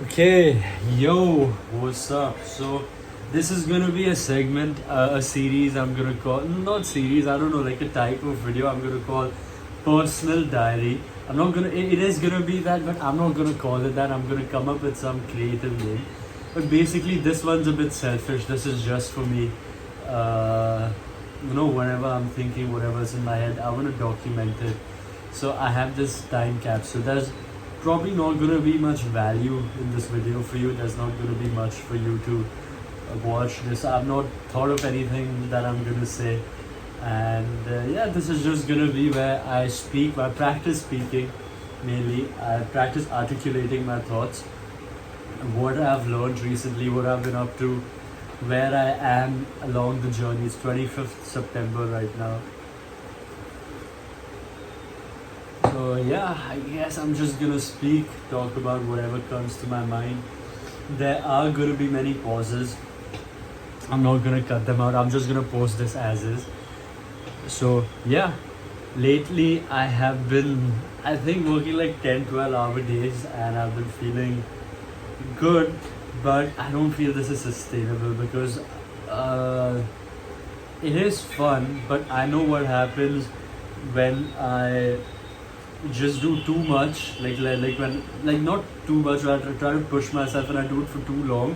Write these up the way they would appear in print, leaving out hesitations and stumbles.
Okay, yo, what's up? So, this is gonna be a segment, a series I'm gonna call, not series, I don't know, like a type of video I'm gonna call personal diary. I'm not gonna, it is gonna be that, but I'm not gonna call it that. I'm gonna come up with some creative name. But basically, this one's a bit selfish. This is just for me. Uh, whenever I'm thinking, whatever's in my head, I wanna document it. So, I have this time capsule. There's probably not going to be much value in this video for you. There's not going to be much for you to watch this. I've not thought of anything that I'm going to say, and yeah, this is just going to be where I speak. I practice speaking mainly. I practice articulating my thoughts, what I've learned recently, what I've been up to, where I am along the journey. It's 25th September right now. So yeah, I guess I'm just gonna speak, talk about whatever comes to my mind. There are gonna be many pauses. I'm not gonna cut them out. I'm just gonna post this as is. So yeah, lately I have been, I think, working like 10-12 hour days, and I've been feeling good, but I don't feel this is sustainable because it is fun, but I know what happens when I just do too much, like when, like, not too much, but I try to push myself and I do it for too long.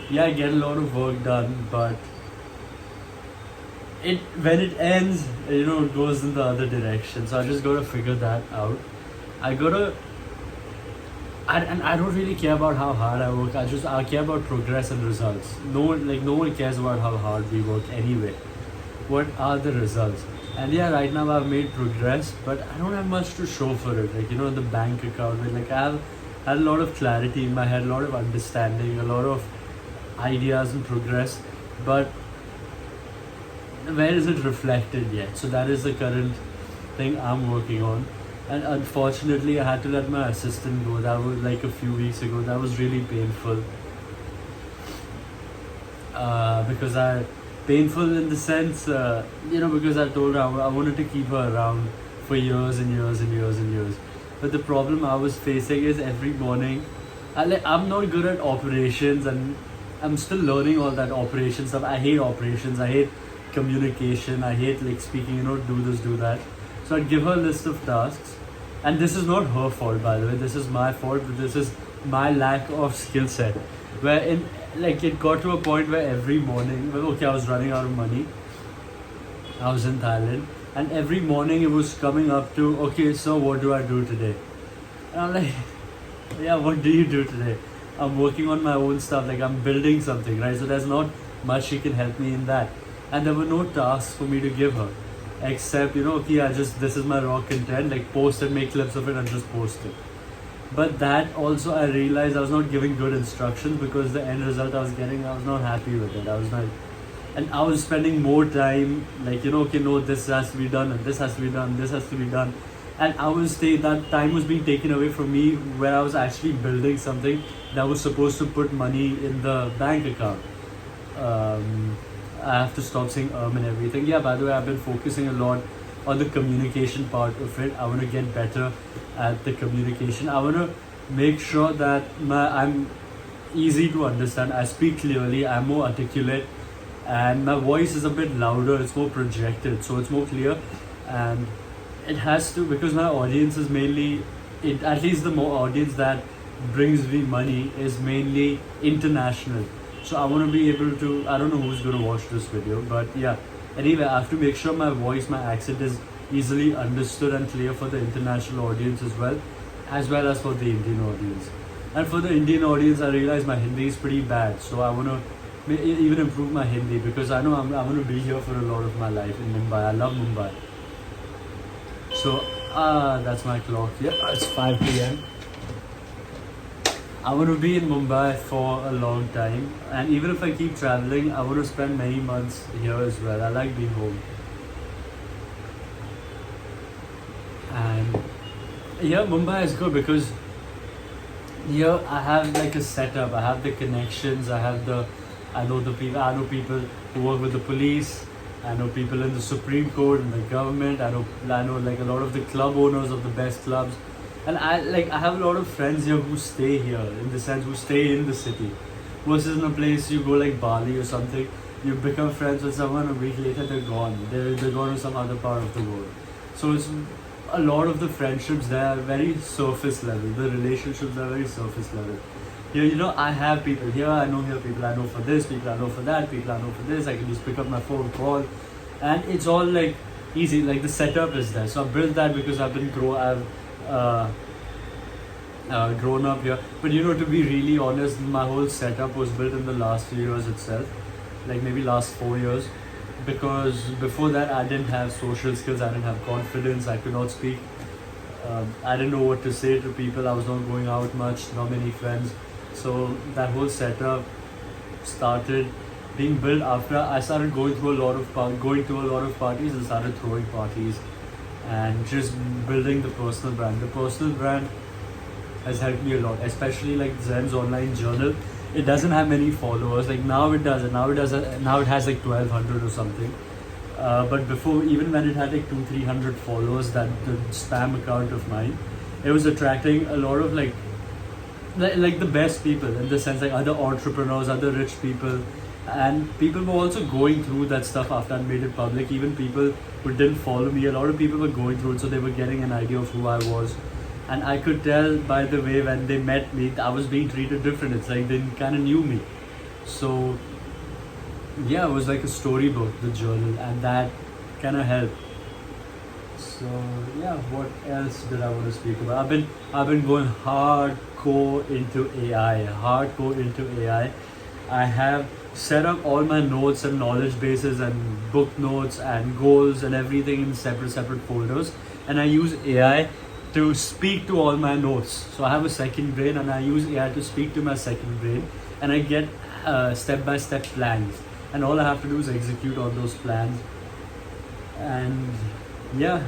Yeah, I get a lot of work done, but it when it ends, it goes in the other direction. So I just gotta figure that out. I gotta and I don't really care about how hard I work. I care about progress and results. No one cares about how hard we work anyway. What are the results? And yeah, right now I've made progress, but I don't have much to show for it. Like, the bank account, like, I have had a lot of clarity in my head, a lot of understanding, a lot of ideas and progress, but where is it reflected yet? So that is the current thing I'm working on. And unfortunately, I had to let my assistant go. That was like a few weeks ago. That was really painful. Because painful in the sense, because I told her I wanted to keep her around for years and years and years and years. But the problem I was facing is every morning, I'm not good at operations, and I'm still learning all that operation stuff. I hate operations. I hate communication. I hate like speaking. Do this, do that. So I'd give her a list of tasks, and this is not her fault, by the way. This is my fault. But this is my lack of skill set. Where in like it got to a point where every morning, well, okay, I was running out of money. I was in Thailand, and every morning it was coming up to, okay, so what do I do today? And I'm like, yeah, what do you do today? I'm working on my own stuff, like I'm building something, right? So there's not much she can help me in that. And there were no tasks for me to give her, except, okay, this is my raw content, like post it, make clips of it, and just post it. But that also, I realized I was not giving good instructions, because the end result I was getting, I was not happy with it. I was not, and I was spending more time, like, okay, no, this has to be done, and this has to be done, this has to be done. And that time was being taken away from me, where I was actually building something that was supposed to put money in the bank account. I have to stop saying and everything. Yeah, by the way, I've been focusing a lot on the communication part of it. I want to get better at the communication. I want to make sure that I'm easy to understand. I speak clearly. I'm more articulate, and my voice is a bit louder. It's more projected, so it's more clear. And it has to, because my audience is mainly, at least the more audience that brings me money is mainly international. So I want to be able to, I don't know who's going to watch this video, but yeah, anyway, I have to make sure my voice, my accent is easily understood and clear for the international audience as well as for the Indian audience. And for the Indian audience, I realize my Hindi is pretty bad, so I want to even improve my Hindi, because I know I'm going to be here for a lot of my life in Mumbai. I love Mumbai. So that's my clock. Yeah, it's 5 p.m. I want to be in Mumbai for a long time, and even if I keep traveling, I want to spend many months here as well. I like being home. And yeah, Mumbai is good because here I have like a setup. I have the connections. I know people who work with the police. I know people in the Supreme Court and the government. I know like a lot of the club owners of the best clubs. And I have a lot of friends here who stay here, in the sense who stay in the city, versus in a place you go like Bali or something. You become friends with someone, a week later they're gone. They're gone to some other part of the world. So it's a lot of the friendships there are very surface level. The relationships are very surface level. Here, I have people here. I know here people. I know for this. People I know for that. People I know for this. I can just pick up my phone, call, and it's all like easy. Like the setup is there. So I built that because I've uh, grown up here. But to be really honest, my whole setup was built in the last few years itself, like maybe last 4 years, because before that I didn't have social skills, I didn't have confidence, I could not speak, I didn't know what to say to people, I was not going out much, not many friends. So that whole setup started being built after I started going to a lot of parties and started throwing parties and just building the personal brand. The personal brand has helped me a lot, especially like Zen's online journal. It doesn't have many followers. Like now it does. Now it has like 1,200 or something. But before, even when it had like 200-300 followers, that the spam account of mine, it was attracting a lot of like the best people, in the sense like other entrepreneurs, other rich people, and people were also going through that stuff after I made it public. Even people who didn't follow me, a lot of people were going through it, so they were getting an idea of who I was. And I could tell by the way when they met me, I was being treated different. It's like they kind of knew me. So yeah, it was like a storybook, the journal, and that kind of helped. So yeah, what else did I want to speak about? I've been going hardcore into AI, hardcore into AI. I have set up all my notes and knowledge bases and book notes and goals and everything in separate folders, and I use AI to speak to all my notes. So I have a second brain, and I use AI to speak to my second brain, and I get step-by-step plans, and all I have to do is execute on those plans. And yeah,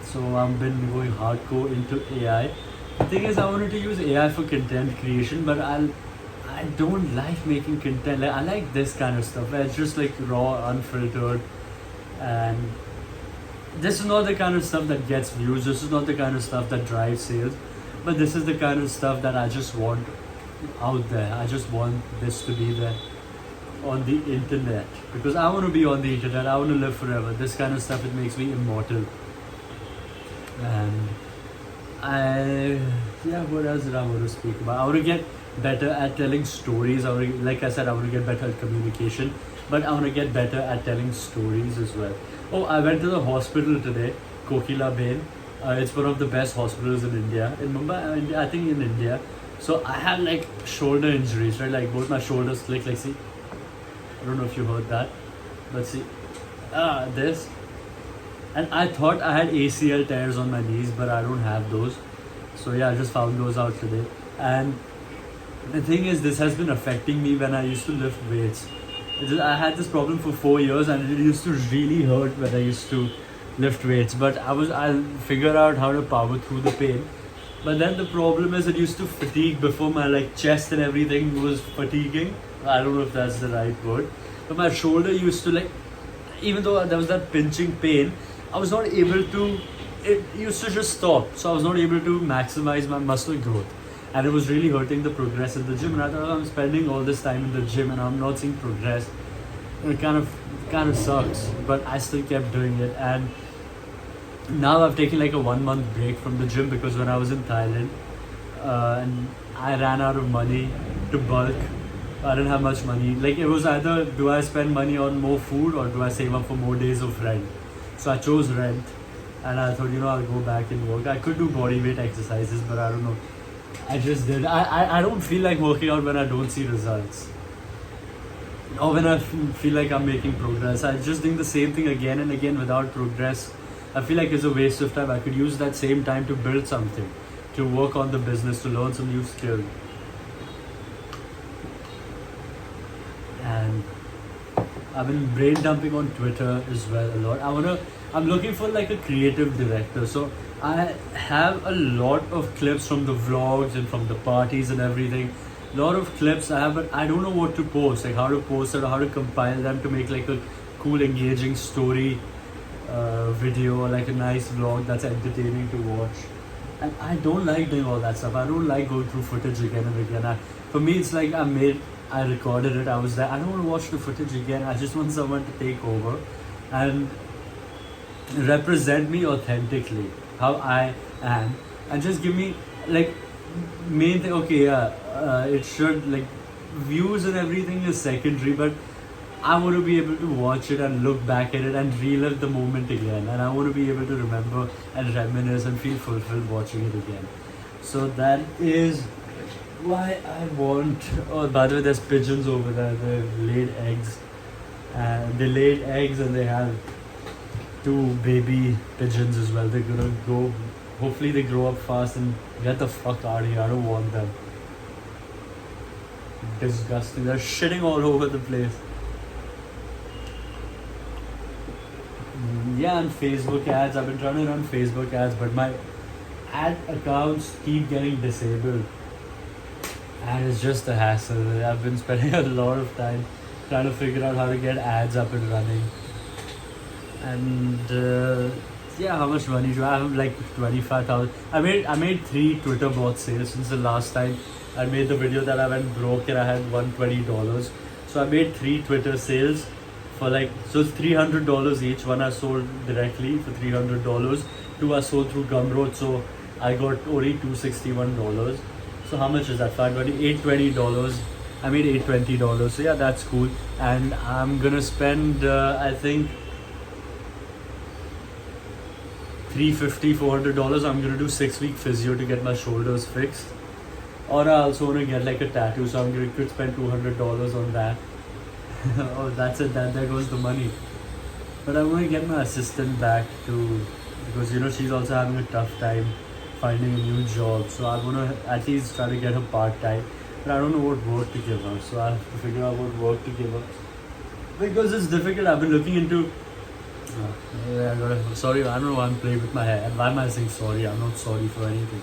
so I've been going hardcore into AI. The thing is, I wanted to use AI for content creation, but I don't like making content. Like I like this kind of stuff where it's just like raw, unfiltered, and this is not the kind of stuff that gets views. This is not the kind of stuff that drives sales. But this is the kind of stuff that I just want out there. I just want this to be there on the internet, because I want to be on the internet. I want to live forever. This kind of stuff, it makes me immortal. And what else did I want to speak about? I want to get better at telling stories. Like I said, I want to get better at communication, but I want to get better at telling stories as well. Oh, I went to the hospital today, Kokila Bain. It's one of the best hospitals in India, in Mumbai. I think in India. So I had like shoulder injuries, right? Like both my shoulders click. Like see, I don't know if you heard that, but see, this. And I thought I had ACL tears on my knees, but I don't have those. So yeah, I just found those out today. And the thing is, this has been affecting me when I used to lift weights. I had this problem for 4 years, and it used to really hurt when I used to lift weights. But I figured out how to power through the pain. But then the problem is, it used to fatigue before my like chest and everything was fatiguing. I don't know if that's the right word. But my shoulder used to like, even though there was that pinching pain, I was not able to, it used to just stop. So I was not able to maximize my muscle growth. And it was really hurting the progress in the gym. And I thought, I'm spending all this time in the gym and I'm not seeing progress. And it kind of sucks. But I still kept doing it. And now I've taken like a 1 month break from the gym, because when I was in Thailand, and I ran out of money to bulk. I didn't have much money. Like it was either, do I spend money on more food or do I save up for more days of rent? So I chose rent, and I thought, I'll go back and work. I could do body weight exercises, but I don't know. I just did. I don't feel like working out when I don't see results, or when I feel like I'm making progress. I just doing the same thing again and again without progress. I feel like it's a waste of time. I could use that same time to build something, to work on the business, to learn some new skill. And I've been brain dumping on Twitter as well a lot. I'm looking for like a creative director. So I have a lot of clips from the vlogs and from the parties and everything. Lot of clips I have, but I don't know what to post, like how to post it or how to compile them to make like a cool, engaging story video, or like a nice vlog that's entertaining to watch. And I don't like doing all that stuff. I don't like going through footage again and again. For me, it's like I recorded it, I was there. I don't want to watch the footage again. I just want someone to take over and represent me authentically, how I am, and just give me like main thing. Okay, yeah, it should like views and everything is secondary, but I want to be able to watch it and look back at it and relive the moment again. And I want to be able to remember and reminisce and feel fulfilled watching it again. So that is why I want. Oh, by the way, there's pigeons over there. They've laid eggs. And they laid eggs and they have two baby pigeons as well. They're gonna go. Hopefully, they grow up fast and get the fuck out of here. I don't want them. Disgusting. They're shitting all over the place. Yeah, and Facebook ads. I've been trying to run Facebook ads, but my ad accounts keep getting disabled. And it's just a hassle. I've been spending a lot of time trying to figure out how to get ads up and running. And yeah, how much money do I have? Like 25,000. I made 3 Twitter bot sales since the last time I made the video that I went broke and I had $120. So I made 3 Twitter sales for like, so it's $300 each. One I sold directly for $300. 2 I sold through Gumroad, so I got only $261. So how much is that? $820. I made $820. So yeah, that's cool. And I'm gonna spend I think $350-400. I'm gonna do 6-week physio to get my shoulders fixed. Or I also wanna get like a tattoo, so could spend $200 on that. Oh, that's it. There goes the money. But I want to get my assistant back too, because she's also having a tough time finding a new job. So I want to at least try to get her part time. But I don't know what work to give her. So I have to figure out what work to give her, because it's difficult. I've been looking into. Sorry, I don't know why I'm playing with my hair. Why am I saying sorry? I'm not sorry for anything.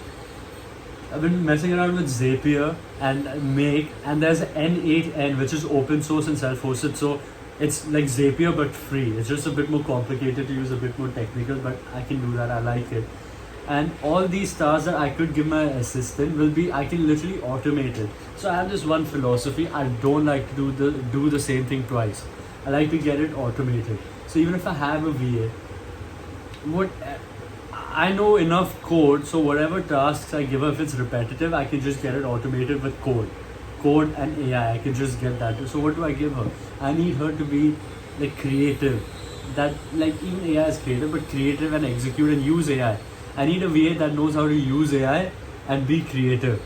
I've been messing around with Zapier and Make, and there's N8N, which is open source and self-hosted. So it's like Zapier but free. It's just a bit more complicated to use, a bit more technical, but I can do that. I like it. And all these tasks that I could give my assistant I can literally automate it. So I have this one philosophy. I don't like to do the same thing twice. I like to get it automated. So even if I have a VA, I know enough code, so whatever tasks I give her, if it's repetitive, I can just get it automated with code and AI. I can just get that. So what do I give her? I need her to be like creative. That like even AI is creative, but creative and execute and use AI. I need a VA that knows how to use AI and be creative.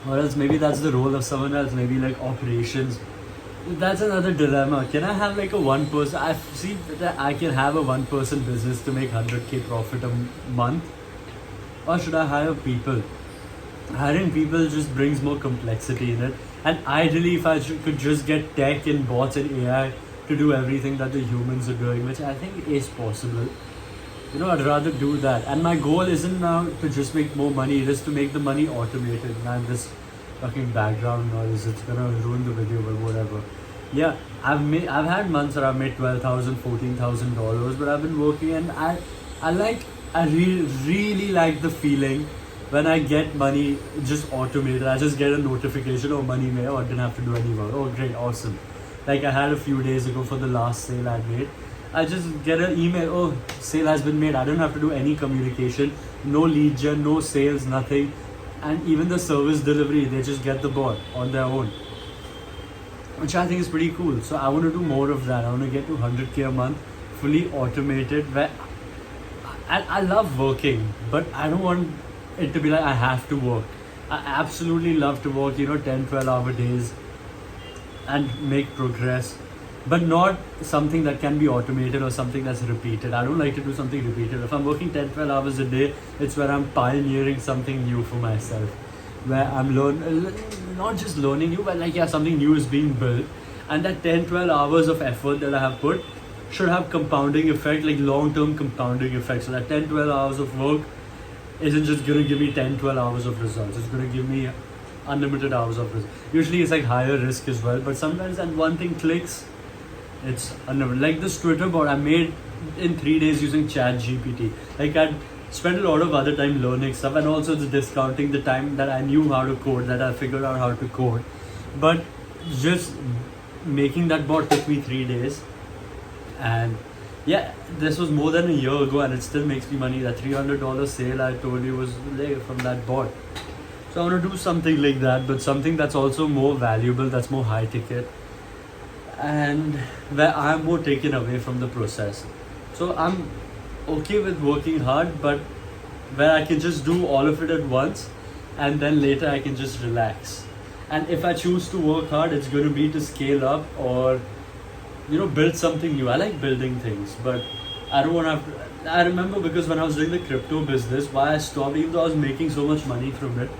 Or else maybe that's the role of someone else. Maybe like operations. That's another dilemma. Can I have like a one person? I've seen that I can have a one person business to make 100k profit a month. Or should I hire people? Hiring people just brings more complexity in it. And ideally, if I could just get tech and bots and AI to do everything that the humans are doing, which I think is possible. I'd rather do that. And my goal isn't now to just make more money. It is to make the money automated. Man, this fucking background noise, it's gonna ruin the video, but whatever. Yeah, I've had months where I've made $12,000, $14,000, but I've been working, and I really like the feeling when I get money just automated. I just get a notification, oh, money made, I didn't have to do any work. Oh, great, awesome. Like I had a few days ago for the last sale I made. I just get an email, oh, sale has been made. I don't have to do any communication, no lead gen, no sales, nothing. And even the service delivery, they just get the bot on their own, which I think is pretty cool. So I want to do more of that. I want to get to 100k a month, fully automated. Where I love working, but I don't want it to be like I have to work. I absolutely love to work, 10, 12-hour days and make progress, but not something that can be automated or something that's repeated. I don't like to do something repeated. If I'm working 10, 12 hours a day, it's where I'm pioneering something new for myself, where I'm not just learning new, but like, yeah, something new is being built. And that 10, 12 hours of effort that I have put should have compounding effect, like long-term compounding effect. So that 10, 12 hours of work isn't just going to give me 10, 12 hours of results. It's going to give me unlimited hours of results. Usually it's like higher risk as well, but sometimes that one thing clicks, It's unreal. Like this Twitter bot I made in 3 days using Chat GPT. Like I'd spent a lot of other time learning stuff and also just discounting the time that I knew how to code, that I figured out how to code. But just making that bot took me 3 days. And yeah, this was more than a year ago and it still makes me money. That $300 sale I told you was like from that bot. So I want to do something like that, but something that's also more valuable, that's more high ticket, and where I'm more taken away from the process. So I'm okay with working hard, but where I can just do all of it at once and then later I can just relax. And if I choose to work hard, it's going to be to scale up or build something new. I like building things, but I don't want to have to. I remember because when I was doing the crypto business, why I stopped, even though I was making so much money from it,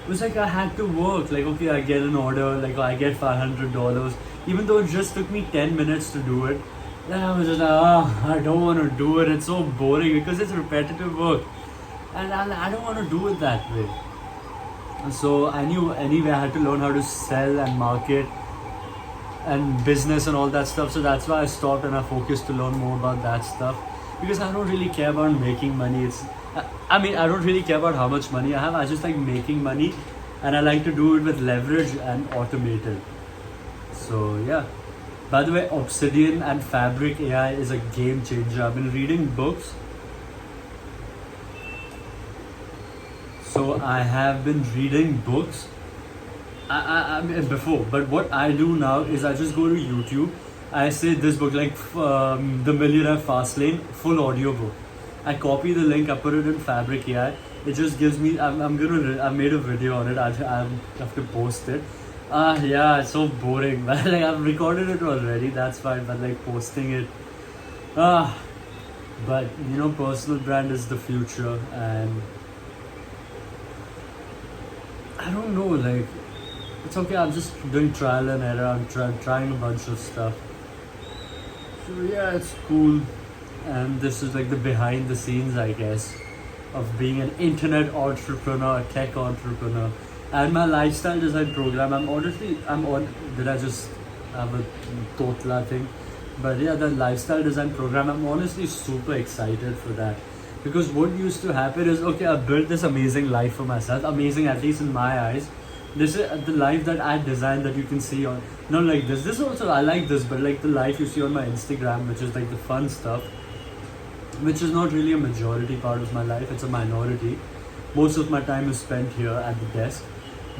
it was like I had to work. Like, okay, I get an order, like I get $500, even though it just took me 10 minutes to do it. Then I was just like, I don't want to do it. It's so boring because it's repetitive work. And I don't want to do it that way. So I knew anyway I had to learn how to sell and market and business and all that stuff. So that's why I stopped and I focused to learn more about that stuff. Because I don't really care about making money. I mean, I don't really care about how much money I have. I just like making money and I like to do it with leverage and automated. So yeah. By the way, Obsidian and Fabric AI is a game changer. I've been reading books. So I have been reading books I mean before, but what I do now is I just go to YouTube. I say this book, like The Millionaire Fastlane, full audio book. I copy the link, I put it in Fabric AI. It just gives me. I made a video on it. I have to post it. Yeah, it's so boring. But like I've recorded it already. That's fine. But like posting it. But personal brand is the future, and I don't know. Like it's okay. I'm just doing trial and error. I'm trying a bunch of stuff. So yeah, it's cool. And this is like the behind the scenes, I guess, of being an internet entrepreneur, a tech entrepreneur. And my lifestyle design program, did I just have a totla thing? But yeah, the lifestyle design program, I'm honestly super excited for that. Because what used to happen is, okay, I built this amazing life for myself, amazing at least in my eyes. This is the life that I designed that you can see on, not like this. This also, I like this, but like the life you see on my Instagram, which is like the fun stuff, which is not really a majority part of my life, it's a minority. Most of my time is spent here at the desk.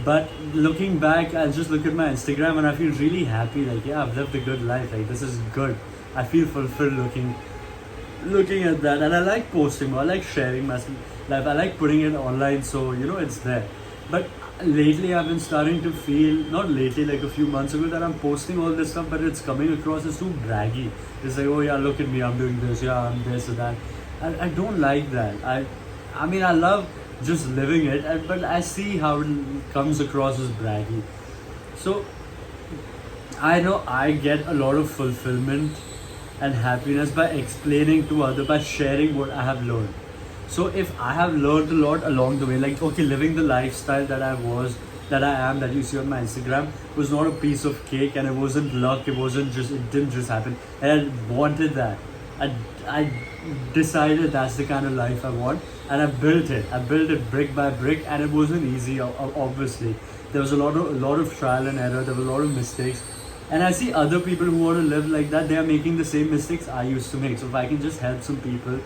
But looking back, I just look at my Instagram and I feel really happy. Like, yeah, I've lived a good life. Like, this is good. I feel fulfilled looking at that. And I like posting more. I like sharing my life. I like putting it online, so it's there. But lately, I've been starting to feel, not lately, like a few months ago, that I'm posting all this stuff, but it's coming across as too braggy. It's like, oh yeah, look at me, I'm doing this, yeah, I'm this or that. I don't like that. I mean, I love just living it, but I see how it comes across as braggy. So I know I get a lot of fulfillment and happiness by explaining to others, by sharing what I have learned. So if I have learned a lot along the way, like okay, living the lifestyle that I am, that you see on my Instagram, was not a piece of cake, and it wasn't luck. It didn't just happen. And I wanted that. I decided that's the kind of life I want, and I built it. I built it brick by brick, and it wasn't easy. Obviously, there was a lot of trial and error. There were a lot of mistakes, and I see other people who want to live like that. They are making the same mistakes I used to make. So if I can just help some people,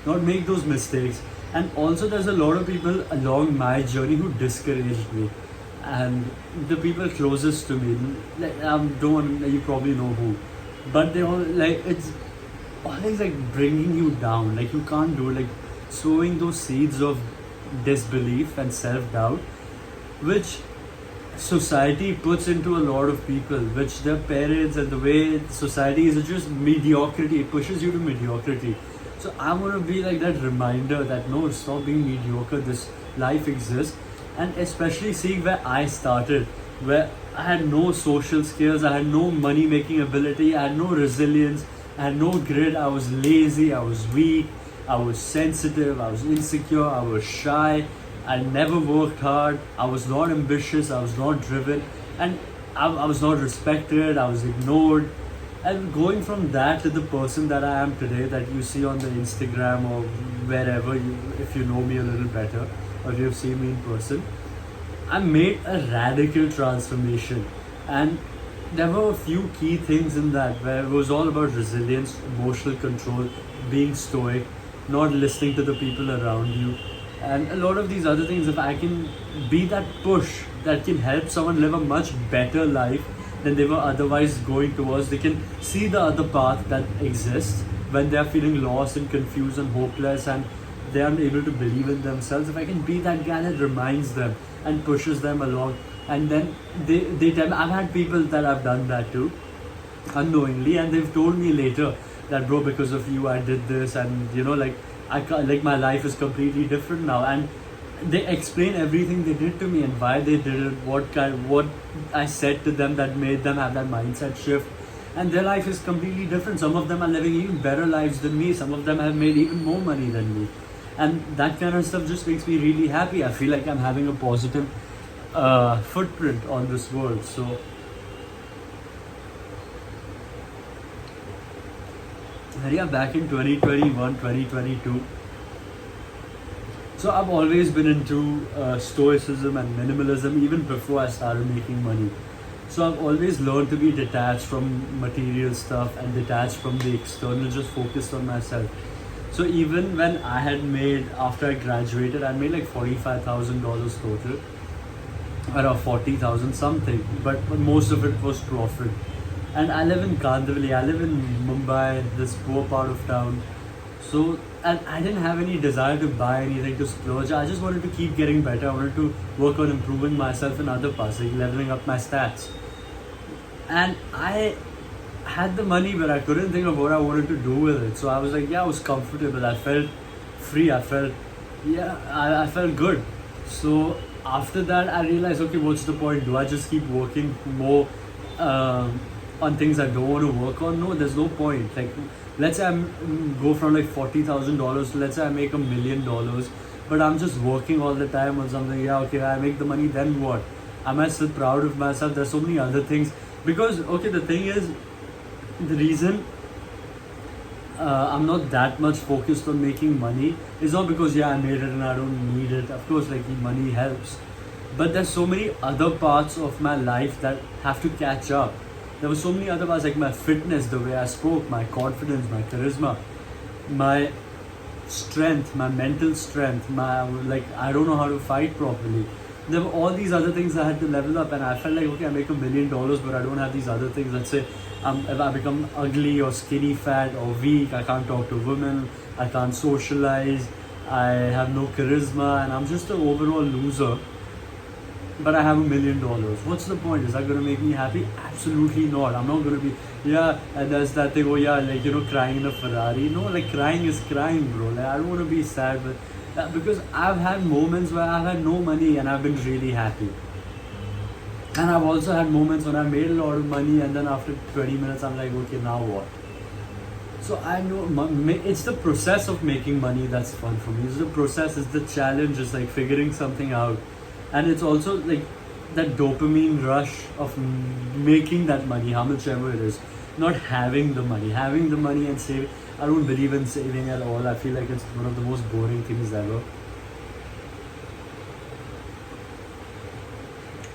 not make those mistakes. And also, there's a lot of people along my journey who discouraged me, and the people closest to me, like you probably know who, but they all like it's always like bringing you down. Like you can't do it, like sowing those seeds of disbelief and self-doubt, which society puts into a lot of people, which their parents and the way society is just mediocrity. It pushes you to mediocrity. So I want to be like that reminder that no, stop being mediocre. This life exists, and especially seeing where I started, where I had no social skills, I had no money making ability, I had no resilience, I had no grit. I was lazy, I was weak, I was sensitive, I was insecure, I was shy. I never worked hard. I was not ambitious. I was not driven, and I was not respected, I was ignored. And going from that to the person that I am today, that you see on the Instagram or wherever, if you know me a little better or you have seen me in person, I made a radical transformation. And there were a few key things in that where it was all about resilience, emotional control, being stoic, not listening to the people around you, and a lot of these other things. If I can be that push that can help someone live a much better life than they were otherwise going towards, they can see the other path that exists when they are feeling lost and confused and hopeless and they aren't able to believe in themselves. If I can be that guy that reminds them and pushes them along, and then they tell me, I've had people that I've done that to unknowingly, and they've told me later that, bro, because of you I did this, and like like my life is completely different now. And they explain everything they did to me and why they did it, what I said to them that made them have that mindset shift, and their life is completely different. Some of them are living even better lives than me, some of them have made even more money than me, and that kind of stuff just makes me really happy. I feel like I'm having a positive footprint on this world. So yeah, back in 2021, 2022. So I've always been into stoicism and minimalism even before I started making money. So I've always learned to be detached from material stuff and detached from the external, just focused on myself. So even when I had made, after I graduated, I made like $45,000 total, around 40,000 something, but most of it was profit. And I live in Kandivali, I live in Mumbai, this poor part of town. So, and I didn't have any desire to buy anything, to splurge. I just wanted to keep getting better. I wanted to work on improving myself in other parts, like leveling up my stats. And I had the money, but I couldn't think of what I wanted to do with it. So I was like, yeah, I was comfortable. I felt free. I felt good. So after that, I realized, okay, what's the point? Do I just keep working more on things I don't want to work on? No, there's no point. Like, let's say go from like $40,000 to, let's say I make $1,000,000, but I'm just working all the time on something. Yeah, okay, I make the money, then what? Am I still proud of myself? There's so many other things. Because, okay, the thing is, the reason I'm not that much focused on making money is not because, yeah, I made it and I don't need it. Of course, like, money helps. But there's so many other parts of my life that have to catch up. There were so many other parts, like my fitness, the way I spoke, my confidence, my charisma, my strength, my mental strength, my, like, I don't know how to fight properly. There were all these other things I had to level up, and I felt like, okay, I make $1,000,000, but I don't have these other things. Let's say if I become ugly or skinny, fat or weak, I can't talk to women, I can't socialize, I have no charisma, and I'm just an overall loser. But I have $1,000,000. What's the point? Is that going to make me happy? Absolutely not. I'm not going to be, yeah, and there's that thing, oh yeah, like, crying in a Ferrari. No, like, crying is crying, bro. Like, I don't want to be sad, but because I've had moments where I've had no money and I've been really happy. And I've also had moments when I made a lot of money and then after 20 minutes I'm like, okay, now what? So I know it's the process of making money that's fun for me. It's the process, it's the challenge, it's like figuring something out. And it's also like that dopamine rush of making that money, how much ever it is. Not having the money. Having the money and saving. I don't believe in saving at all. I feel like it's one of the most boring things ever.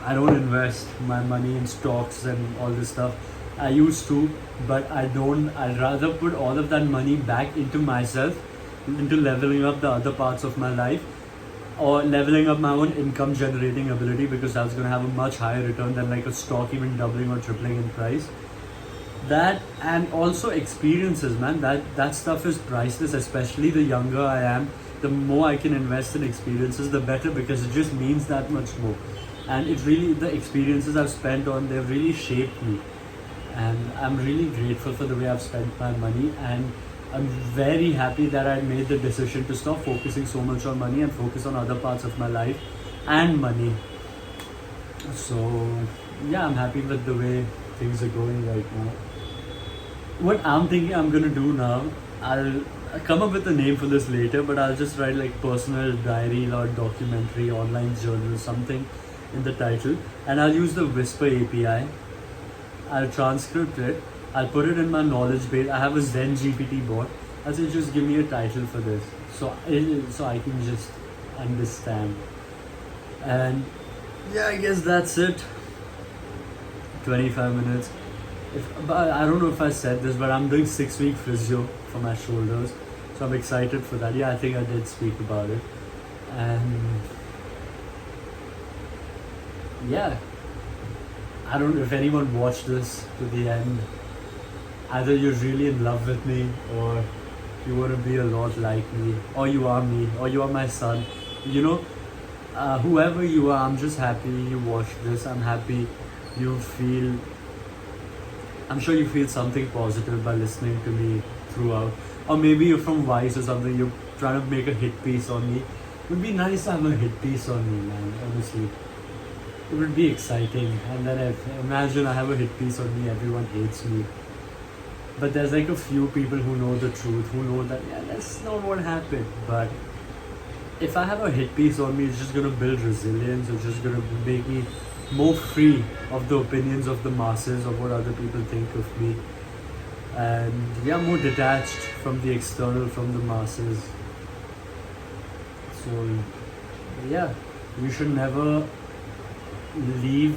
I don't invest my money in stocks and all this stuff. I used to, but I don't. I'd rather put all of that money back into myself, into leveling up the other parts of my life, or leveling up my own income generating ability, because that's going to have a much higher return than like a stock even doubling or tripling in price. That, and also experiences, man, that stuff is priceless. Especially the younger I am, the more I can invest in experiences, the better, because it just means that much more. And it really, the experiences I've spent on, they've really shaped me, and I'm really grateful for the way I've spent my money. And I'm very happy that I made the decision to stop focusing so much on money and focus on other parts of my life and money. So yeah, I'm happy with the way things are going right now. What I'm thinking I'm gonna do now, I'll come up with a name for this later, but I'll just write like personal diary or documentary, online journal, something in the title, and I'll use the Whisper API. I'll transcript it. I'll put it in my knowledge base. I have a Zen GPT bot. I say just give me a title for this, so I can just understand. And yeah, I guess that's it. 25 minutes. But I don't know if I said this, but I'm doing 6-week physio for my shoulders, so I'm excited for that. Yeah, I think I did speak about it, and yeah, I don't know if anyone watched this to the end. Either you're really in love with me, or you want to be a lot like me, or you are me, or you are my son. You know, whoever you are, I'm just happy you watched this. I'm happy you feel. I'm sure you feel something positive by listening to me throughout. Or maybe you're from Vice or something. You're trying to make a hit piece on me. It would be nice to have a hit piece on me, man. Honestly, it would be exciting. And then imagine I have a hit piece on me. Everyone hates me. But there's like a few people who know the truth, who know that, yeah, that's not what happened. But if I have a hit piece on me, it's just gonna build resilience. It's just gonna make me more free of the opinions of the masses, of what other people think of me. And yeah, more detached from the external, from the masses. So yeah, you should never leave,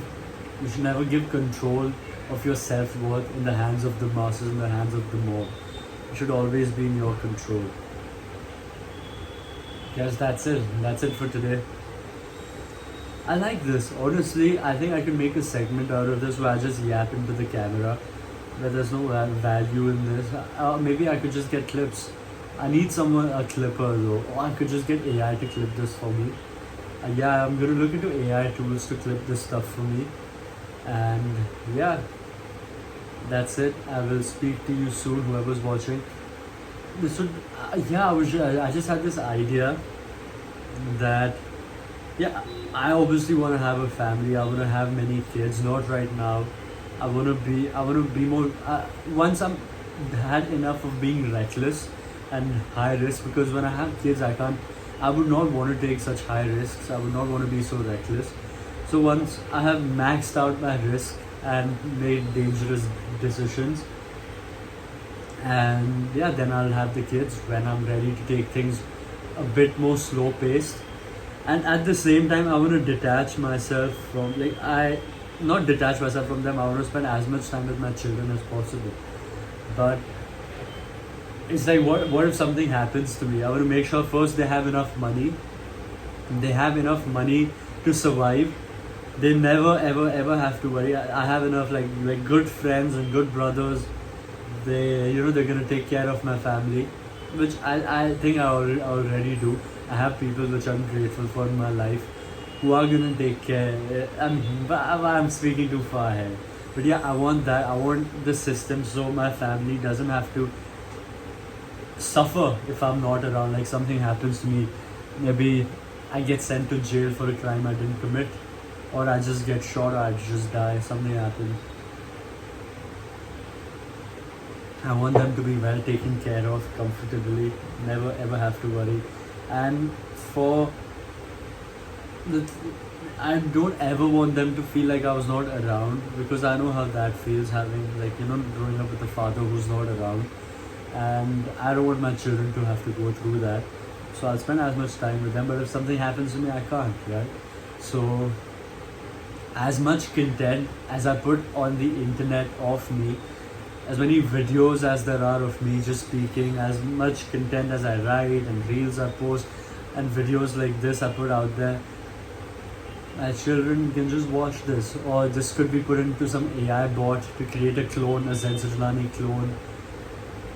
you should never give control of your self-worth in the hands of the masses, in the hands of the mob. It should always be in your control. Guess that's it. That's it for today. I like this. Honestly, I think I could make a segment out of this where I just yap into the camera, where there's no value in this. Maybe I could just get clips. I need someone, a clipper though. Or I could just get AI to clip this for me. Yeah, I'm gonna look into AI tools to clip this stuff for me. And yeah, that's it. I will speak to you soon, whoever's watching. This would, I just had this idea that, yeah, I obviously want to have a family. I want to have many kids. Not right now. I want to be more. Once I'm had enough of being reckless and high risk, because when I have kids, I would not want to take such high risks. I would not want to be so reckless. So once I have maxed out my risk and made dangerous decisions, and yeah, then I'll have the kids when I'm ready to take things a bit more slow paced. And at the same time, I want to detach myself from, not detach myself from them. I want to spend as much time with my children as possible. But it's like, what if something happens to me? I want to make sure first they have enough money. They have enough money to survive. They never ever have to worry. I have enough like good friends and good brothers. They're gonna take care of my family, which I think I already do. I have people which I'm grateful for in my life who are gonna take care. I'm speaking too far ahead. But yeah, I want that. I want the system so my family doesn't have to suffer if I'm not around. Like something happens to me, maybe I get sent to jail for a crime I didn't commit, or I just get shot, or I just die, something happens. I want them to be well taken care of, comfortably, never ever have to worry. And I don't ever want them to feel like I was not around, because I know how that feels, having growing up with a father who's not around. And I don't want my children to have to go through that. So I'll spend as much time with them, but if something happens to me, I can't, right? So as much content as I put on the internet of me, as many videos as there are of me just speaking, as much content as I write and reels I post and videos like this I put out there, my children can just watch this, or this could be put into some AI bot to create a clone, a Zen clone,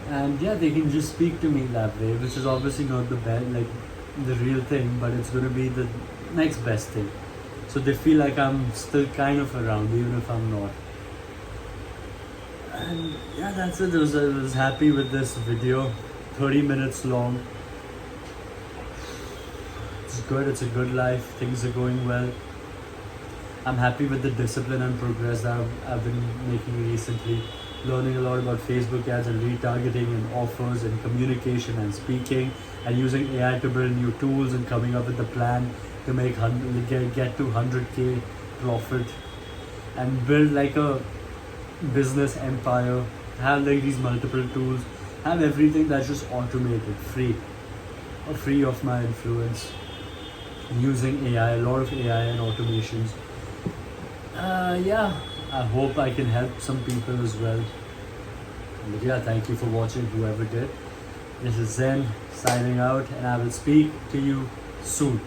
and yeah, they can just speak to me that way, which is obviously not the real thing, but it's going to be the next best thing. So they feel like I'm still kind of around, even if I'm not. And yeah, that's it. I was happy with this video. 30 minutes long. It's good. It's a good life. Things are going well. I'm happy with the discipline and progress that I've been making recently. Learning a lot about Facebook ads and retargeting and offers and communication and speaking, and using AI to build new tools and coming up with a plan to make get to 100k profit and build like a business empire, have like these multiple tools, have everything that's just automated, free of my influence, using AI, a lot of AI and automations. Yeah, I hope I can help some people as well. But yeah, thank you for watching, whoever did. This is Zen signing out, and I will speak to you soon.